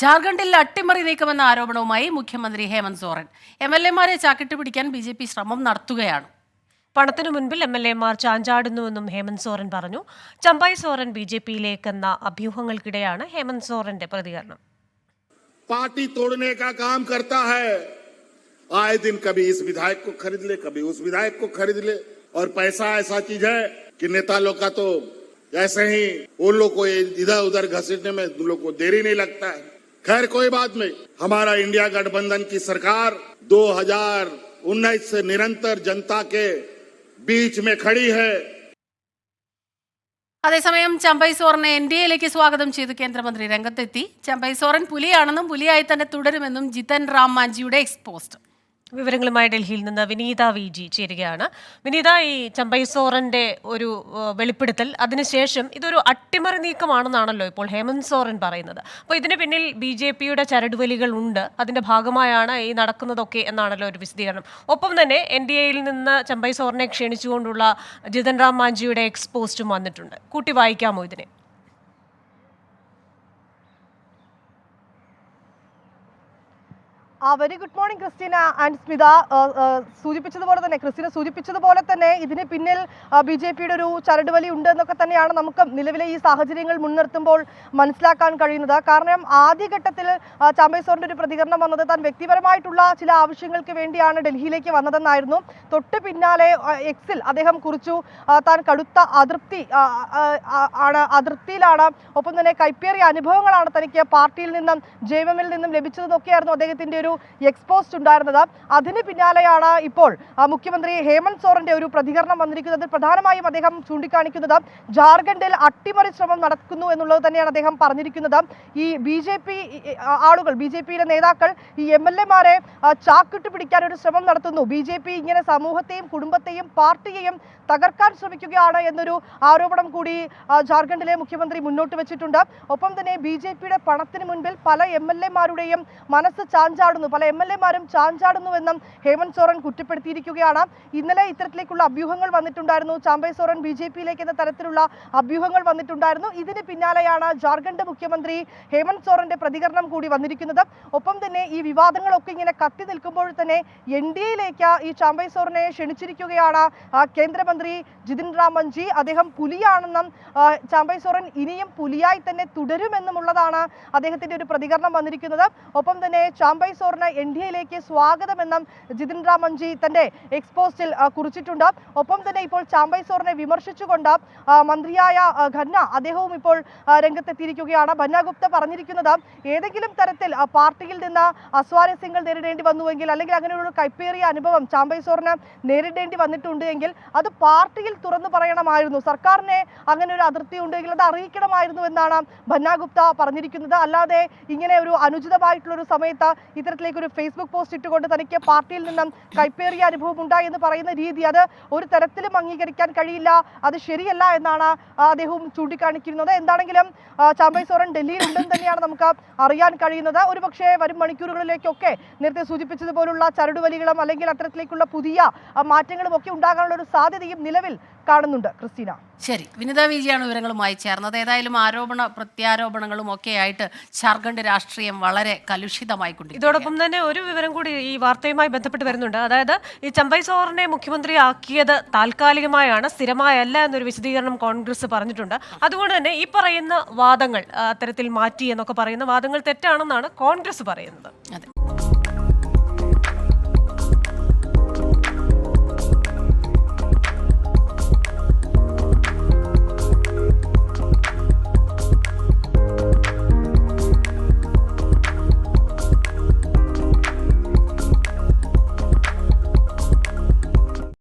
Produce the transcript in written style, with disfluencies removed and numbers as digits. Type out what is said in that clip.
ജാർഖണ്ഡിൽ അട്ടിമറി നീക്കമെന്ന ആരോപണവുമായി മുഖ്യമന്ത്രി ഹേമന്ത് സോറൻ. എംഎൽഎമാരെ ചാക്കിട്ട് പിടിക്കാൻ ബിജെപി ശ്രമം നടത്തുകയാണ്. പണത്തിനു മുൻപിൽ എംഎൽഎമാർ ചാഞ്ചാടുന്നുവെന്നും ഹേമന്ത് സോറൻ പറഞ്ഞു. ചമ്പൈ സോറൻ ബിജെപിയിലേക്കെന്ന അഭ്യൂഹങ്ങൾക്കിടെയാണ് ഹേമന്ത് സോറന്റെ പ്രതികരണം. पार्टी तोड़ने का काम करता है, आए दिन कभी इस विधायक को खरीद ले, कभी उस विधायक को खरीद ले, और पैसा ऐसा चीज है कि नेता लोग का तो ऐसे ही उन लोग को इधर उधर घसीटने में उन लोग को देरी नहीं लगता है। खैर कोई बात नहीं, हमारा इंडिया गठबंधन की सरकार 2019 से निरंतर जनता के बीच में खड़ी है. അതേസമയം ചമ്പൈ സോറനെ എൻഡിഎയിലേക്ക് സ്വാഗതം ചെയ്ത് കേന്ദ്രമന്ത്രി രംഗത്തെത്തി. ചമ്പൈ സോറൻ പുലിയാണെന്നും പുലിയായി തന്നെ തുടരുമെന്നും ജിതൻ റാം മാഞ്ചിയുടെ എക്സ്പോസ്റ്റ്. വിവരങ്ങളുമായി ഡൽഹിയിൽ നിന്ന് വിനീത വി ജി ചേരുകയാണ്. വിനീത, ഈ ചമ്പൈ സോറന്റെ ഒരു വെളിപ്പെടുത്തൽ, അതിനുശേഷം ഇതൊരു അട്ടിമറി നീക്കമാണെന്നാണല്ലോ ഇപ്പോൾ ഹേമന്ത് സോറൻ പറയുന്നത്. അപ്പോൾ ഇതിന് പിന്നിൽ ബിജെപിയുടെ ചരടുവലികൾ ഉണ്ട്, അതിന്റെ ഭാഗമായാണ് ഈ നടക്കുന്നതൊക്കെ എന്നാണല്ലോ ഒരു വിശദീകരണം. ഒപ്പം തന്നെ എൻഡിഎയിൽ നിന്ന് ചമ്പൈ സോറനെ ക്ഷണിച്ചുകൊണ്ടുള്ള ജിതൻ റാം മാഞ്ചിയുടെ എക്സ്പോസ്റ്റും വന്നിട്ടുണ്ട്. കൂട്ടി വായിക്കാമോ ഇതിനെ? Very good morning Christina and Smitha. Christina സൂചിപ്പിച്ചതുപോലെ തന്നെ ഇതിന് പിന്നിൽ ബിജെപിയുടെ ഒരു ചരടുവലി ഉണ്ട് എന്നൊക്കെ തന്നെയാണ് നമുക്ക് നിലവിലെ ഈ സാഹചര്യങ്ങൾ മുൻനിർത്തുമ്പോൾ മനസ്സിലാക്കാൻ കഴിയുന്നത്. കാരണം ആദ്യഘട്ടത്തിൽ ചമ്പൈ സോറിന്റെ ഒരു പ്രതികരണം വന്നത് താൻ വ്യക്തിപരമായിട്ടുള്ള ചില ആവശ്യങ്ങൾക്ക് വേണ്ടിയാണ് ഡൽഹിയിലേക്ക് വന്നതെന്നായിരുന്നു. തൊട്ട് പിന്നാലെ എക്സിൽ അദ്ദേഹം കുറിച്ചു താൻ കടുത്ത അതൃപ്തിയിലാണ്, ഒപ്പം തന്നെ കൈപ്പേറിയ അനുഭവങ്ങളാണ് തനിക്ക് പാർട്ടിയിൽ നിന്നും ജെഎംഎമ്മിൽ നിന്നും ലഭിച്ചതെന്നൊക്കെയായിരുന്നു അദ്ദേഹത്തിന്റെ ഒരു എക്സ്പോസ്റ്റ് ഉണ്ടായിരുന്നത്. അതിന് പിന്നാലെയാണ് ഇപ്പോൾ മുഖ്യമന്ത്രി ഹേമന്ത് സോറന്റെ ഒരു പ്രതികരണം വന്നിരിക്കുന്നത്. പ്രധാനമായും അദ്ദേഹം ചൂണ്ടിക്കാണിക്കുന്നത് ജാർഖണ്ഡിൽ അട്ടിമറി ശ്രമം നടക്കുന്നു എന്നുള്ളത് തന്നെയാണ് അദ്ദേഹം പറഞ്ഞിരിക്കുന്നത്. ഈ ബിജെപിയിലെ നേതാക്കൾ ഈ എംഎൽഎമാരെ ചാക്കിട്ട് പിടിക്കാൻ ഒരു ശ്രമം നടത്തുന്നു, ബിജെപി ഇങ്ങനെ സമൂഹത്തെയും കുടുംബത്തെയും പാർട്ടിയെയും തകർക്കാൻ ശ്രമിക്കുകയാണ് എന്നൊരു ആരോപണം കൂടി ജാർഖണ്ഡിലെ മുഖ്യമന്ത്രി മുന്നോട്ട് വെച്ചിട്ടുണ്ട്. ഒപ്പം തന്നെ ബിജെപിയുടെ പണത്തിന് മുൻപിൽ പല എംഎൽഎമാരുടെയും മനസ്സ് ചാഞ്ചാടുന്നു, പല എംഎൽഎമാരും ചാഞ്ചാടുന്നുവെന്നും ഹേമന്ത് സോറൻ കുറ്റപ്പെടുത്തിയിരിക്കുകയാണ്. ഇന്നലെ ഇത്തരത്തിലേക്കുള്ള അഭ്യൂഹങ്ങൾ വന്നിട്ടുണ്ടായിരുന്നു. ചമ്പൈ സോറൻ ബിജെപിയിലേക്ക് എന്ന തരത്തിലുള്ള അഭ്യൂഹങ്ങൾ വന്നിട്ടുണ്ടായിരുന്നു. ഇതിന് പിന്നാലെയാണ് ജാർഖണ്ഡ് മുഖ്യമന്ത്രി ഹേമന്ത് സോറന്റെ പ്രതികരണം കൂടി വന്നിരിക്കുന്നത്. ഒപ്പം തന്നെ ഈ വിവാദങ്ങളൊക്കെ ഇങ്ങനെ കത്തി നിൽക്കുമ്പോൾ തന്നെ എൻഡിഎയിലേക്ക് ഈ ചമ്പൈ സോറനെ ക്ഷണിച്ചിരിക്കുകയാണ് കേന്ദ്രമന്ത്രി ജിതിൻ റാം മാഞ്ചി. അദ്ദേഹം പുലിയാണെന്നും ചമ്പൈ സോറൻ ഇനിയും പുലിയായി തന്നെ തുടരുമെന്നുമുള്ളതാണ് അദ്ദേഹത്തിന്റെ ഒരു പ്രതികരണം വന്നിരിക്കുന്നത്. ഒപ്പം തന്നെ ചമ്പൈ സോറിന് എൻഡിഎയിലേക്ക് സ്വാഗതമെന്നും ജിതിൻ റാം മാഞ്ചി തന്റെ എക്സ്പോസ്റ്റിൽ കുറിച്ചിട്ടുണ്ട്. ഒപ്പം തന്നെ ഇപ്പോൾ ചമ്പൈ സോറിനെ വിമർശിച്ചുകൊണ്ട് മന്ത്രിയായ ഖന്ന അദ്ദേഹവും ഇപ്പോൾ രംഗത്തെത്തിയിരിക്കുകയാണ്. ബന്ന ഗുപ്ത പറഞ്ഞിരിക്കുന്നത് ഏതെങ്കിലും തരത്തിൽ പാർട്ടിയിൽ നിന്ന് അസ്വാരസ്യങ്ങൾ നേരിടേണ്ടി വന്നുവെങ്കിൽ, അല്ലെങ്കിൽ അങ്ങനെയുള്ള കൈപ്പേറിയ അനുഭവം ചമ്പൈ സോറിന് നേരിടേണ്ടി വന്നിട്ടുണ്ട് എങ്കിൽ അത് പാർട്ടിയിൽ തുറന്നു പറയണമായിരുന്നു, സർക്കാരിനെ അങ്ങനെ ഒരു അതിർത്തി ഉണ്ടെങ്കിൽ അത് അറിയിക്കണമായിരുന്നു എന്നാണ് ബന്ന ഗുപ്ത പറഞ്ഞിരിക്കുന്നത്. അല്ലാതെ ഇങ്ങനെ ഒരു അനുചിതമായിട്ടുള്ള ഒരു സമയത്ത് ഇത്തരത്തിലേക്കൊരു ഫേസ്ബുക്ക് പോസ്റ്റ് ഇട്ടുകൊണ്ട് തനിക്ക് പാർട്ടിയിൽ നിന്നും കൈപ്പേറിയ അനുഭവം ഉണ്ടായി എന്ന് പറയുന്ന രീതി അത് ഒരു തരത്തിലും അംഗീകരിക്കാൻ കഴിയില്ല, അത് ശരിയല്ല എന്നാണ് അദ്ദേഹവും ചൂണ്ടിക്കാണിക്കുന്നത്. എന്താണെങ്കിലും ചമ്പൈ സോറൻ ഡൽഹിയിൽ ഉണ്ടെന്ന് തന്നെയാണ് നമുക്ക് അറിയാൻ കഴിയുന്നത്. ഒരുപക്ഷെ വരും മണിക്കൂറുകളിലേക്കൊക്കെ നേരത്തെ സൂചിപ്പിച്ചതുപോലുള്ള ചരടുവലികളും അല്ലെങ്കിൽ അത്തരത്തിലേക്കുള്ള പുതിയ മാറ്റങ്ങളും ഒക്കെ ഉണ്ടാകാനുള്ള ഒരു സാധ്യതയും നിലവിൽ കാണുന്നുണ്ട്. ക്രിസ്റ്റീന, ശരി, വിനിത വിജിയാണ് വിവരങ്ങളുമായി ചേർന്നത്. ഏതായാലും പ്രത്യാരോപണങ്ങളും ഒക്കെ ആയിട്ട് ജാർഖണ്ഡ് രാഷ്ട്രീയം വളരെ കലുഷിതമായിക്കൊണ്ടിരിക്കുന്നു. ഇതോടൊപ്പം തന്നെ ഒരു വിവരം കൂടി ഈ വാർത്തയുമായി ബന്ധപ്പെട്ട് വരുന്നുണ്ട്. അതായത് ഈ ചമ്പൈ സോറിനെ മുഖ്യമന്ത്രി ആക്കിയത് താൽക്കാലികമായാണ്, സ്ഥിരമായല്ല എന്നൊരു വിശദീകരണം കോൺഗ്രസ് പറഞ്ഞിട്ടുണ്ട്. അതുകൊണ്ട് തന്നെ ഈ പറയുന്ന വാദങ്ങൾ അത്തരത്തിൽ മാറ്റി എന്നൊക്കെ പറയുന്ന വാദങ്ങൾ തെറ്റാണെന്നാണ് കോൺഗ്രസ് പറയുന്നത്. അതെ.